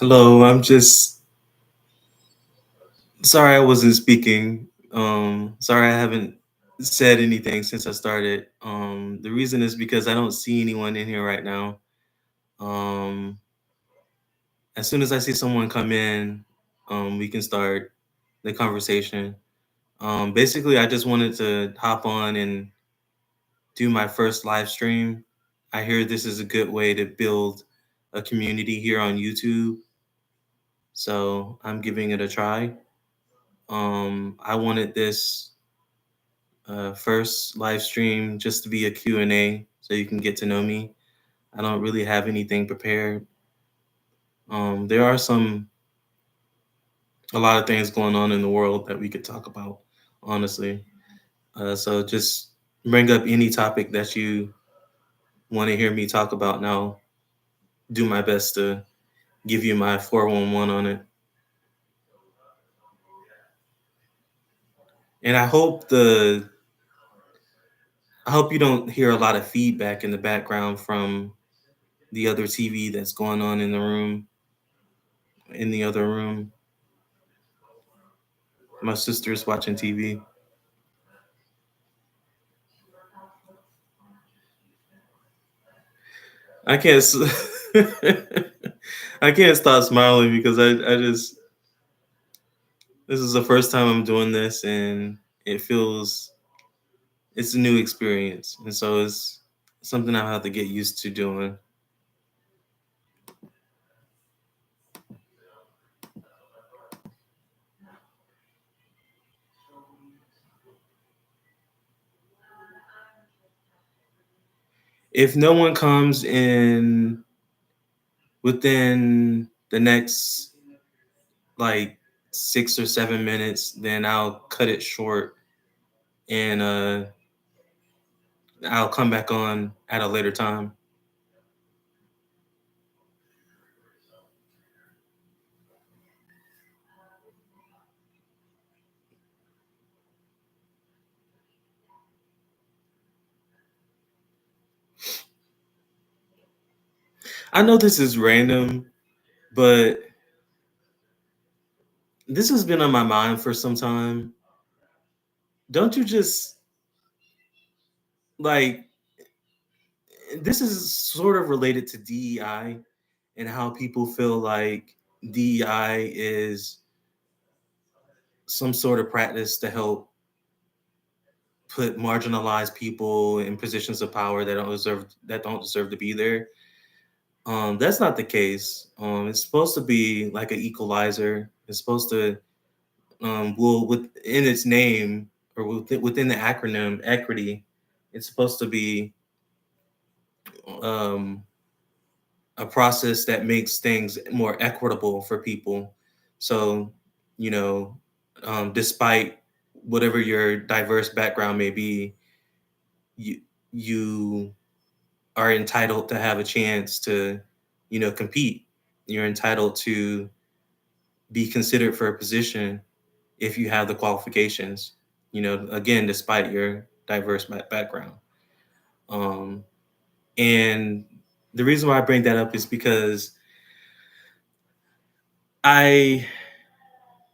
Hello, I'm just sorry I wasn't speaking. Sorry I haven't said anything since I started. The reason is because I don't see anyone in here right now. Um, as soon as I see someone come in, we can start the conversation. Basically, I just wanted to hop on and do my first live stream. I hear this is a good way to build a community here on YouTube, so I'm giving it a try. I wanted this first live stream just to be a Q&A so you can get to know me. I don't really have anything prepared. There are a lot of things going on in the world that we could talk about, honestly. So just bring up any topic that you want to hear me talk about, and I'll do my best to give you my 411 on it. And I hope you don't hear a lot of feedback in the background from the other TV that's going on in the other room. My sister's watching TV. I can't. I can't stop smiling because I just this is the first time I'm doing this and it feels it's a new experience and so it's something I have to get used to doing. If no one comes in within the next like 6 or 7 minutes, then I'll cut it short and I'll come back on at a later time. I know this is random, but this has been on my mind for some time. Don't you just like this is sort of related to DEI and how people feel like DEI is some sort of practice to help put marginalized people in positions of power that don't deserve to be there. That's not the case. It's supposed to be like an equalizer. It's supposed to well within its name or within the acronym equity, it's supposed to be um, a process that makes things more equitable for people. So, you know, despite whatever your diverse background may be, you you are entitled to have a chance to, compete. You're entitled to be considered for a position if you have the qualifications. Again, despite your diverse background. Um, and the reason why I bring that up is because I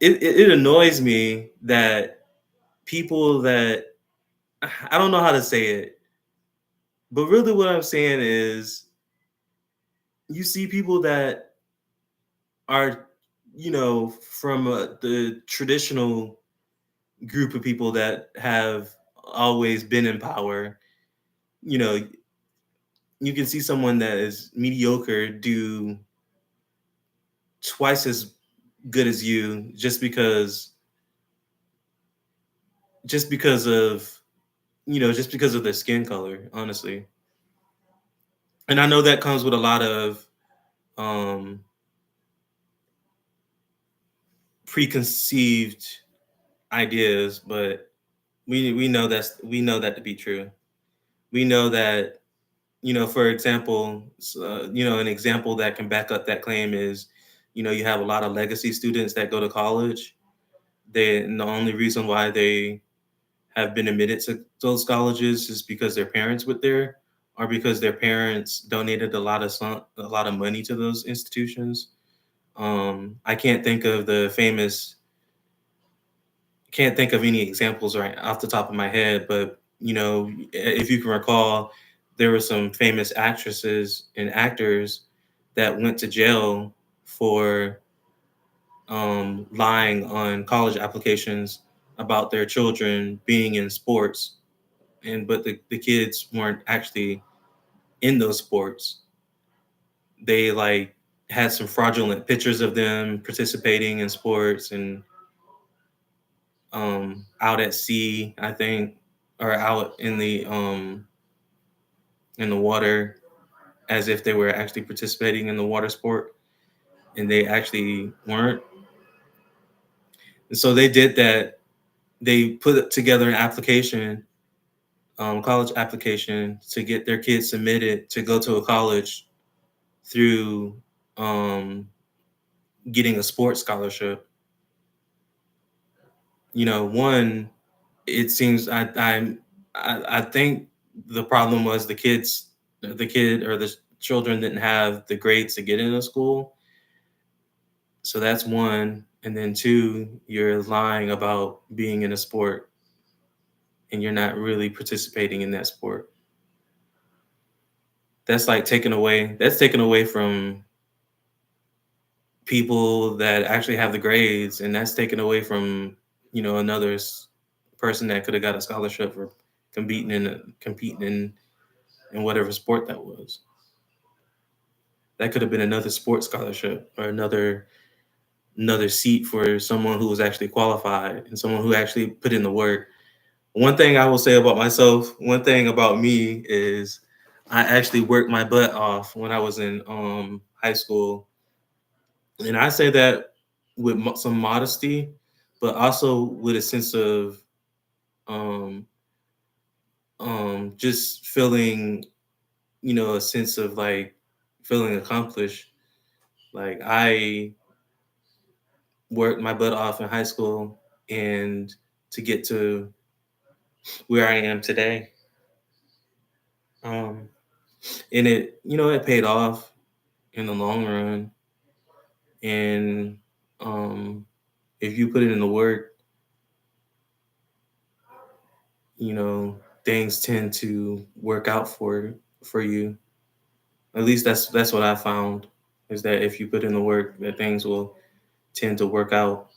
it annoys me that people that I don't know how to say it, but really what I'm saying is you see people that are, from the traditional group of people that have always been in power. You know, you can see someone that is mediocre do twice as good as you just because of just because of their skin color, honestly. And I know that comes with a lot of um preconceived ideas, but we know that to be true. We know that, for example, an example that can back up that claim is, you have a lot of legacy students that go to college. And the only reason why they have been admitted to those colleges is because their parents were there, or because their parents donated a lot of money to those institutions. I can't think of any examples right off the top of my head, but if you can recall, there were some famous actresses and actors that went to jail for lying on college applications about their children being in sports, and but the kids weren't actually in those sports. They like had some fraudulent pictures of them participating in sports and out at sea, I think, or out in the water, as if they were actually participating in the water sport, and they actually weren't. And so they did that. They put together an application, college application, to get their kids submitted to go to a college through getting a sports scholarship. One, it seems I think the problem was the kid or the children didn't have the grades to get into school. So that's one. And then two, you're lying about being in a sport and you're not really participating in that sport. That's taken away from people that actually have the grades, and that's taken away from, another person that could have got a scholarship for competing in whatever sport that was. That could have been another sports scholarship or another seat for someone who was actually qualified and someone who actually put in the work. One thing I will say about myself, one thing about me is I actually worked my butt off when I was in high school, and I say that with some modesty, but also with a sense of um, just feeling, a sense of like feeling accomplished. Like I worked my butt off in high school and to get to where I am today. Um, and it paid off in the long run. And if you put it in the work, things tend to work out for you. At least that's what I found, is that if you put in the work, that things will tend to work out.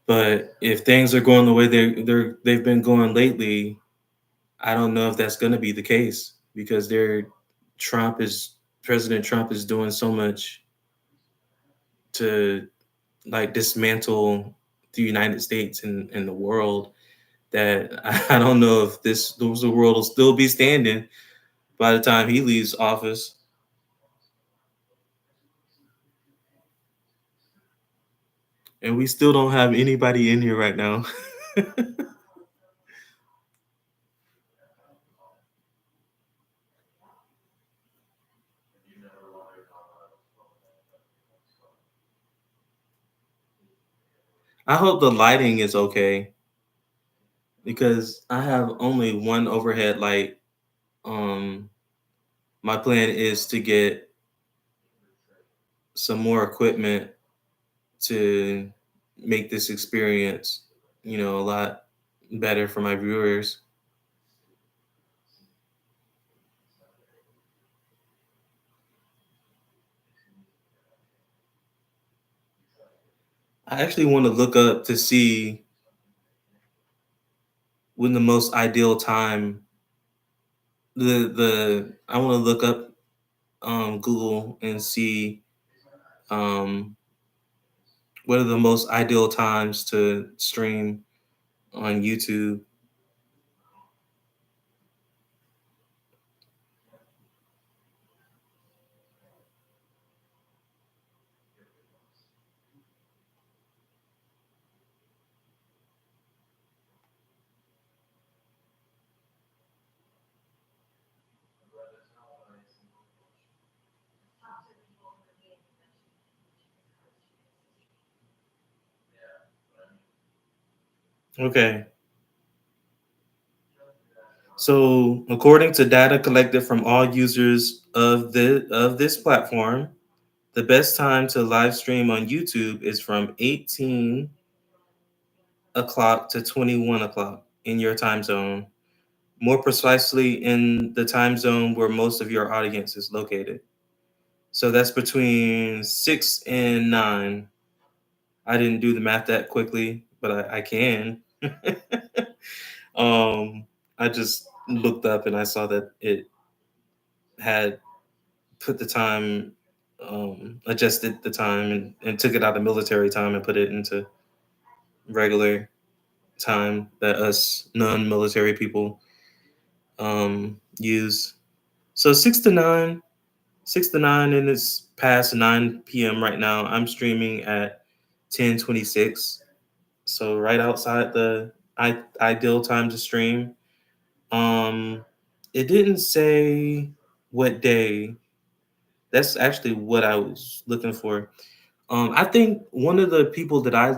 But if things are going the way they've been going lately, I don't know if that's going to be the case because Trump is President Trump is doing so much to like dismantle the United States and the world that I don't know if the world will still be standing by the time he leaves office. And we still don't have anybody in here right now. I hope the lighting is okay because I have only one overhead light. Um, my plan is to get some more equipment to make this experience, a lot better for my viewers. I actually want to look up to see when the most ideal time the I want to look up Google and see um what are the most ideal times to stream on YouTube. Okay. So, according to data collected from all users of this platform, The best time to live stream on YouTube is from 18 o'clock to 21 o'clock in your time zone, more precisely in the time zone where most of your audience is located. So that's between 6 and 9. I didn't do the math that quickly, but I can. um, I just looked up and I saw that it had put the time, adjusted the time and took it out of military time and put it into regular time that us non-military people use. So 6 to 9, and it's past 9 p.m. right now. I'm streaming at 10:26, so right outside the ideal time to stream. Um, it didn't say what day. That's actually what I was looking for. I think one of the people that I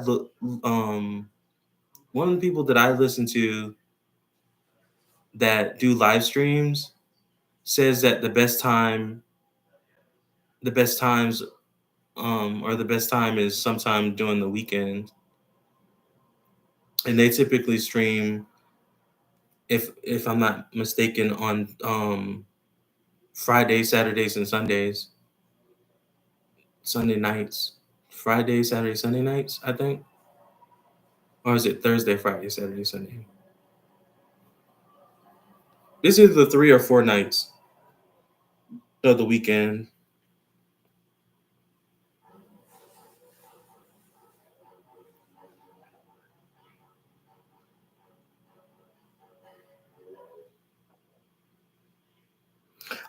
listen to that do live streams says that the best times, or the best time is sometime during the weekend, and they typically stream, if I'm not mistaken, on Fridays, Saturdays, and Sunday nights, Friday, Saturday, Sunday nights, I think, or is it Thursday, Friday, Saturday, Sunday? It's either 3 or 4 nights of the weekend.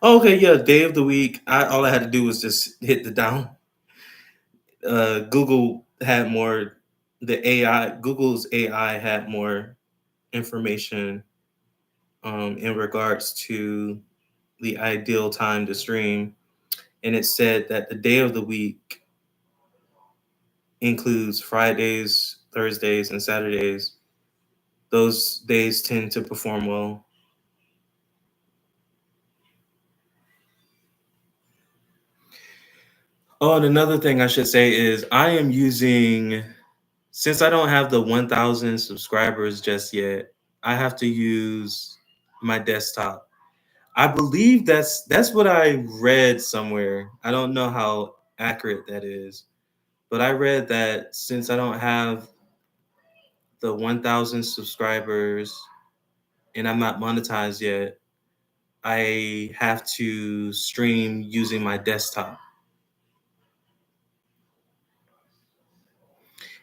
Oh, okay, yeah, day of the week. All I had to do was just hit the down. Google had more. Google's AI had more information in regards to the ideal time to stream, and it said that the day of the week includes Fridays, Thursdays, and Saturdays. Those days tend to perform well. Oh, and another thing I should say is I am using, since I don't have the 1,000 subscribers just yet, I have to use my desktop. I believe that's what I read somewhere. I don't know how accurate that is, but I read that since I don't have the 1,000 subscribers and I'm not monetized yet, I have to stream using my desktop.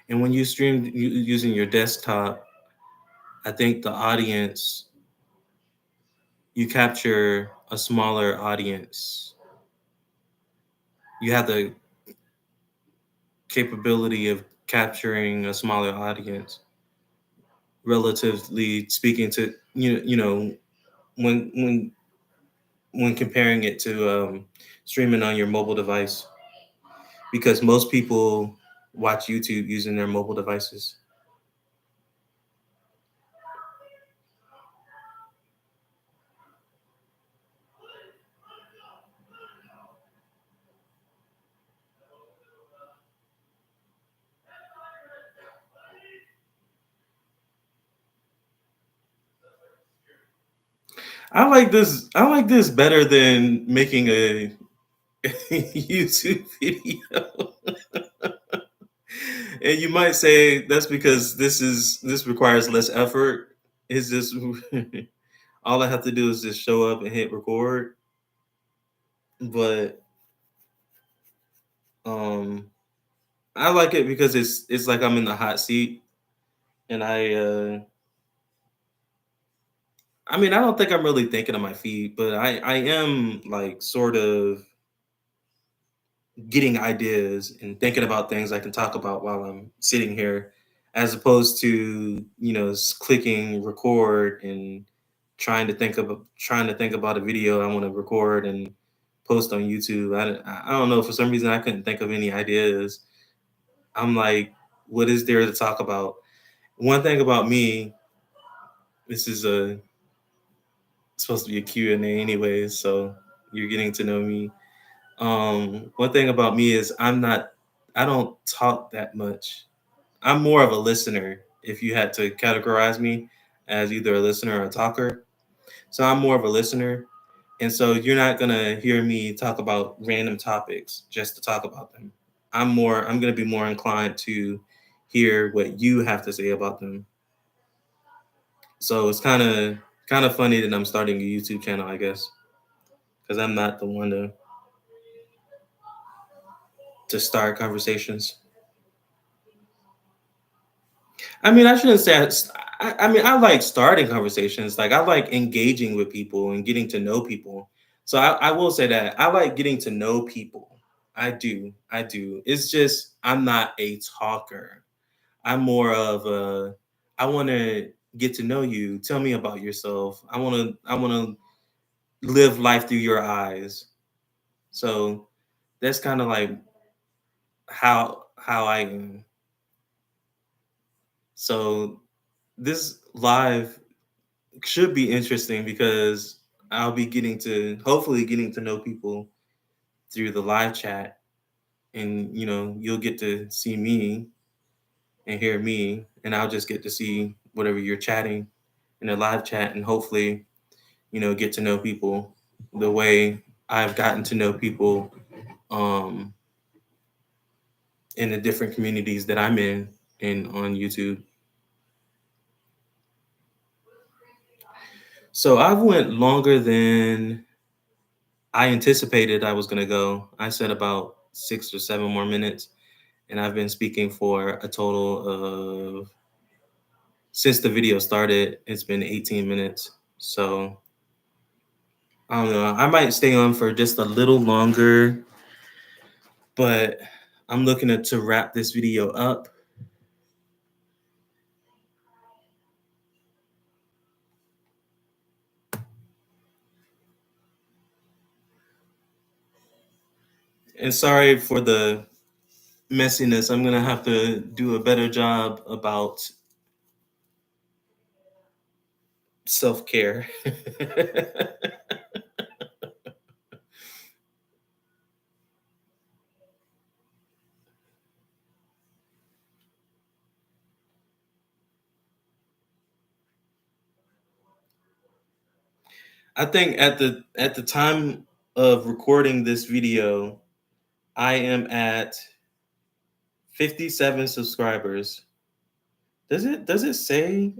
And when you stream using your desktop, I think the audience, you capture a smaller audience. You have the capability of capturing a smaller audience, relatively speaking, to when comparing it to streaming on your mobile device, because most people watch YouTube using their mobile devices. I like this better than making a YouTube video. And you might say that's because this requires less effort. Is this all I have to do is just show up and hit record? But um I like it because it's like I'm in the hot seat, and I mean, I don't think I'm really thinking on my feet, but I am like sort of getting ideas and thinking about things I can talk about while I'm sitting here, as opposed to clicking record and trying to think about a video I want to record and post on YouTube. I don't know, for some reason I couldn't think of any ideas. I'm like, what is there to talk about? One thing about me, this is a supposed to be a Q&A anyways, so you're getting to know me. One thing about me is I don't talk that much. I'm more of a listener if you had to categorize me as either a listener or a talker. So I'm more of a listener. And so you're not going to hear me talk about random topics just to talk about them. I'm going to be more inclined to hear what you have to say about them. So it's kind of funny that I'm starting a YouTube channel, I guess, cuz I'm not the one to start conversations. I mean, I shouldn't say I mean, I like starting conversations. Like I like engaging with people and getting to know people. So I will say that I like getting to know people. I do. I do. It's just I'm not a talker. I'm more of a I want to get to know you. Tell me about yourself. I want to live life through your eyes. So that's kind of like how I am. So this live should be interesting because I'll be hopefully getting to know people through the live chat, and you'll get to see me and hear me, and I'll just get to see whatever you're chatting in the live chat, and hopefully get to know people the way I've gotten to know people um in the different communities that I'm in on YouTube. So I've went longer than I anticipated I was going to go. I said about 6 or 7 more minutes, and I've been speaking for a total of, since the video started, it's been 18 minutes. So I don't know. I might stay on for just a little longer, but I'm looking to wrap this video up. And sorry for the messiness. I'm going to have to do a better job about self care. I think at the time of recording this video, I am at 57 subscribers. Does it say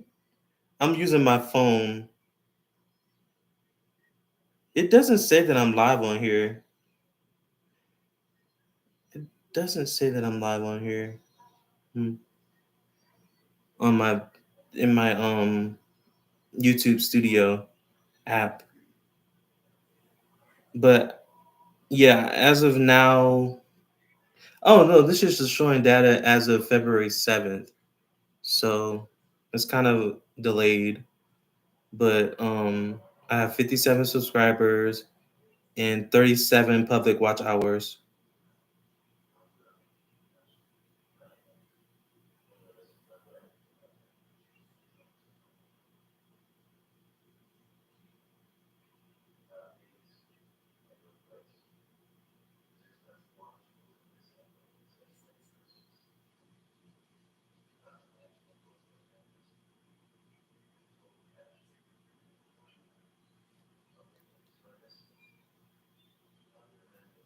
I'm using my phone? It doesn't say that I'm live on here. It doesn't say that I'm live on here. Hmm. On my in my YouTube Studio app. But yeah, as of now, oh no, this is just showing data as of February 7th. So it's kind of delayed, but I have 57 subscribers and 37 public watch hours.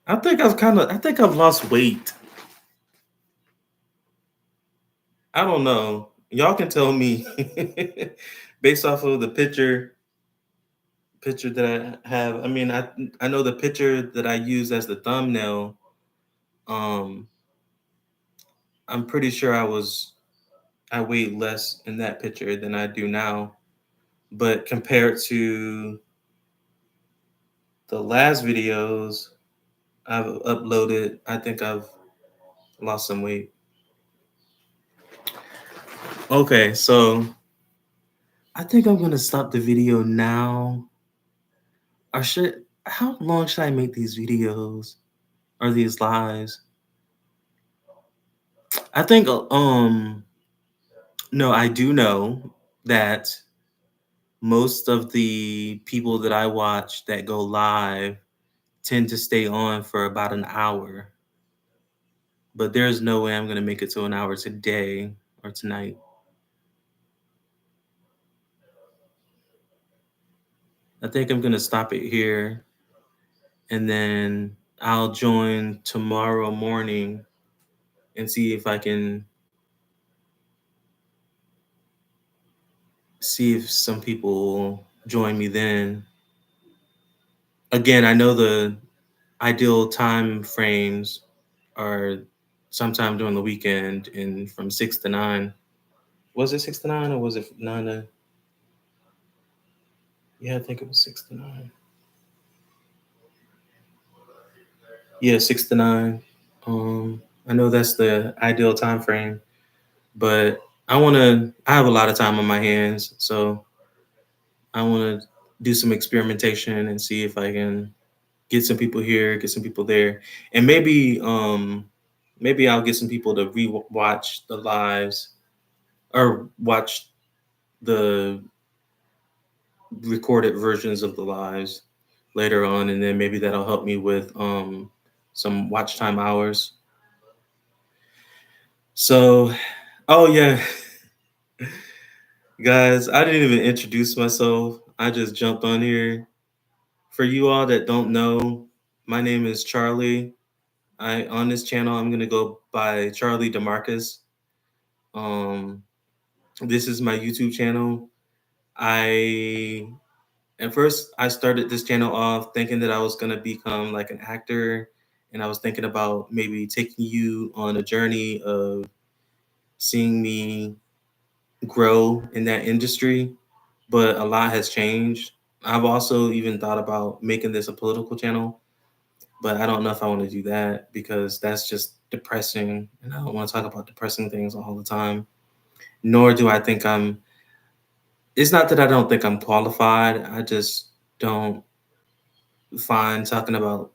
I think I've lost weight. I don't know. Y'all can tell me based off of the picture that I have. I mean, I know the picture that I use as the thumbnail. Um, I'm pretty sure I weighed less in that picture than I do now. But compared to the last videos I've uploaded, I think I've lost some weight. Okay, so I think I'm gonna stop the video now. Or should how long should I make these videos or these lives? I think no, I do know that most of the people that I watch that go live tend to stay on for about an hour, but there's no way I'm gonna make it to an hour today or tonight. I think I'm gonna stop it here, and then I'll join tomorrow morning and see if I can see if some people will join me then. Again, I know the ideal time frames are sometime during the weekend and from 6 to 9. Was it 6 to 9 or was it 9 to Yeah, I think it was 6 to 9. Yeah, 6 to 9. I know that's the ideal time frame, but I have a lot of time on my hands, so I want to do some experimentation and see if I can get some people here, get some people there, and maybe I'll get some people to watch the lives or watch the recorded versions of the lives later on, and then maybe that'll help me with some watch time hours. So, oh yeah, guys, I didn't even introduce myself. I just jumped on here. For you all that don't know, my name is Charlie. I On this channel I'm gonna go by Charlie DeMarcus. Um, this is my YouTube channel. I At first I started this channel off thinking that I was gonna become like an actor, and I was thinking about maybe taking you on a journey of seeing me grow in that industry, but a lot has changed. I've also even thought about making this a political channel, but I don't know if I want to do that because that's just depressing, and I don't want to talk about depressing things all the time. Nor do I think I'm It's not that I don't think I'm qualified. I just don't find talking about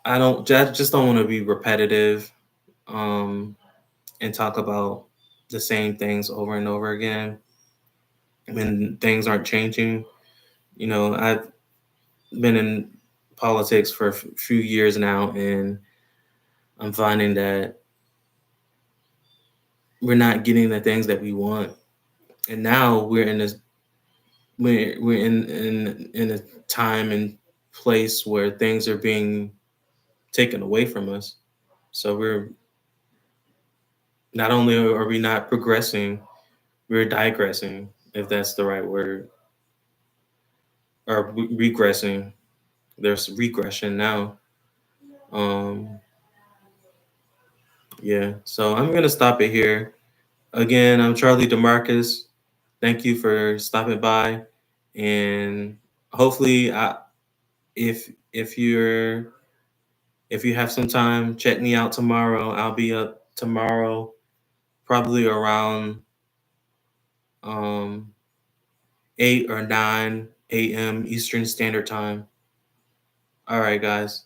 I just don't want to be repetitive um and talk about the same things over and over again when things aren't changing. I've been in politics for a few years now, and I'm finding that we're not getting the things that we want. And now we're in a time and place where things are being taken away from us. So we're not only are we not progressing, we're digressing, if that's the right word, or regressing. There's regression now. Um, yeah. So I'm gonna stop it here. Again, I'm Charlie DeMarcus. Thank you for stopping by, and hopefully, if you're if you have some time, check me out tomorrow. I'll be up tomorrow, probably around um 8 or 9 a.m. Eastern Standard Time. All right, guys.